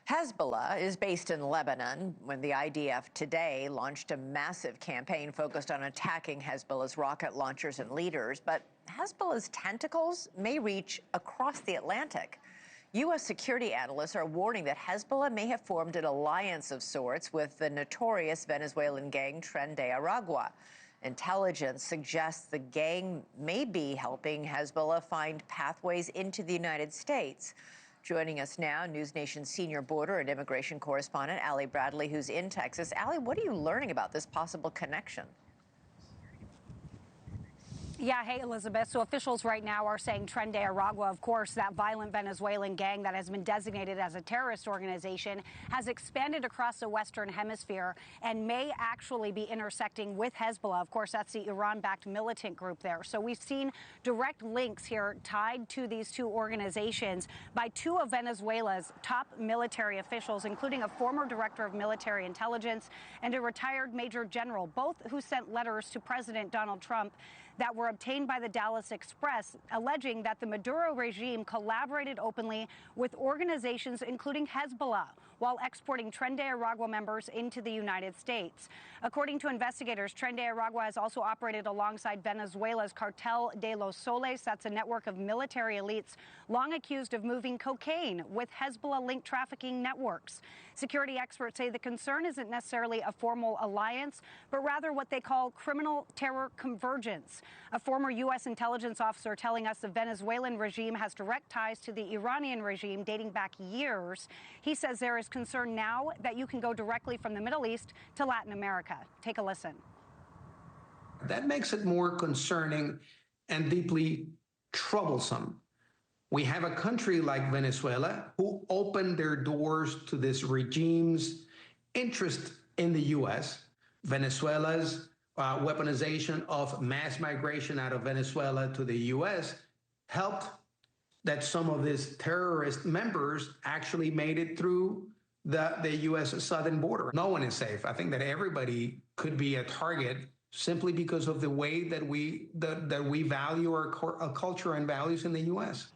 Hezbollah is based in Lebanon when the IDF today launched a massive campaign focused on attacking Hezbollah's rocket launchers and leaders. But Hezbollah's tentacles may reach across the Atlantic. U.S. security analysts are warning that Hezbollah may have formed an alliance of sorts with the notorious Venezuelan gang Tren de Aragua. Intelligence suggests the gang may be helping Hezbollah find pathways into the United States. Joining us now, NewsNation senior border and immigration correspondent Ali Bradley, who's in Texas. Ali, what are you learning about this possible connection? Yeah, hey, Elizabeth. So officials right now are saying Tren de Aragua, of course, that violent Venezuelan gang that has been designated as a terrorist organization, has expanded across the Western Hemisphere and may actually be intersecting with Hezbollah. Of course, that's the Iran-backed militant group there. So we've seen direct links here tied to these two organizations by two of Venezuela's top military officials, including a former director of military intelligence and a retired major general, both who sent letters to President Donald Trump that were obtained by the Dallas Express, alleging that the Maduro regime collaborated openly with organizations including Hezbollah while exporting Tren de Aragua members into the United States. According to investigators, Tren de Aragua has also operated alongside Venezuela's Cartel de los Soles. That's a network of military elites long accused of moving cocaine with Hezbollah-linked trafficking networks. Security experts say the concern isn't necessarily a formal alliance, but rather what they call criminal terror convergence. A former U.S. intelligence officer telling us the Venezuelan regime has direct ties to the Iranian regime dating back years. He says there is concern now that you can go directly from the Middle East to Latin America. Take a listen. That makes it more concerning and deeply troublesome. We have a country like Venezuela who opened their doors to this regime's interest in the U.S. Venezuela's weaponization of mass migration out of Venezuela to the U.S. helped that some of these terrorist members actually made it through the U.S. southern border. No one is safe. I think that everybody could be a target simply because of the way that we value our culture and values in the U.S.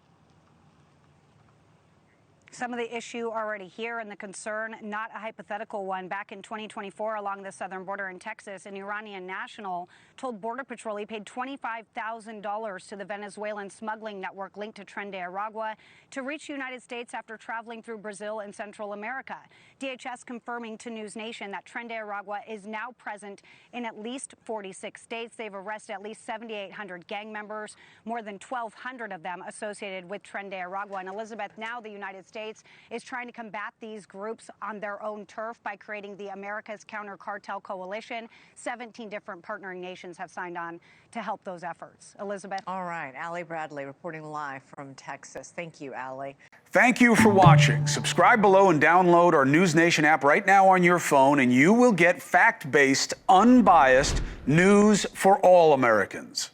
Some of the issue already here and the concern, not a hypothetical one. Back in 2024, along the southern border in Texas, an Iranian national told Border Patrol he paid $25,000 to the Venezuelan smuggling network linked to Tren de Aragua to reach the United States after traveling through Brazil and Central America. DHS confirming to NewsNation that Tren de Aragua is now present in at least 46 states. They've arrested at least 7,800 gang members, more than 1,200 of them associated with Tren de Aragua. And Elizabeth, now the United States is trying to combat these groups on their own turf by creating the America's Counter Cartel Coalition. 17 different partnering nations have signed on to help those efforts. Elizabeth. All right. Ali Bradley reporting live from Texas. Thank you, Ali. Thank you for watching. Subscribe below and download our NewsNation app right now on your phone, and you will get fact-based, unbiased news for all Americans.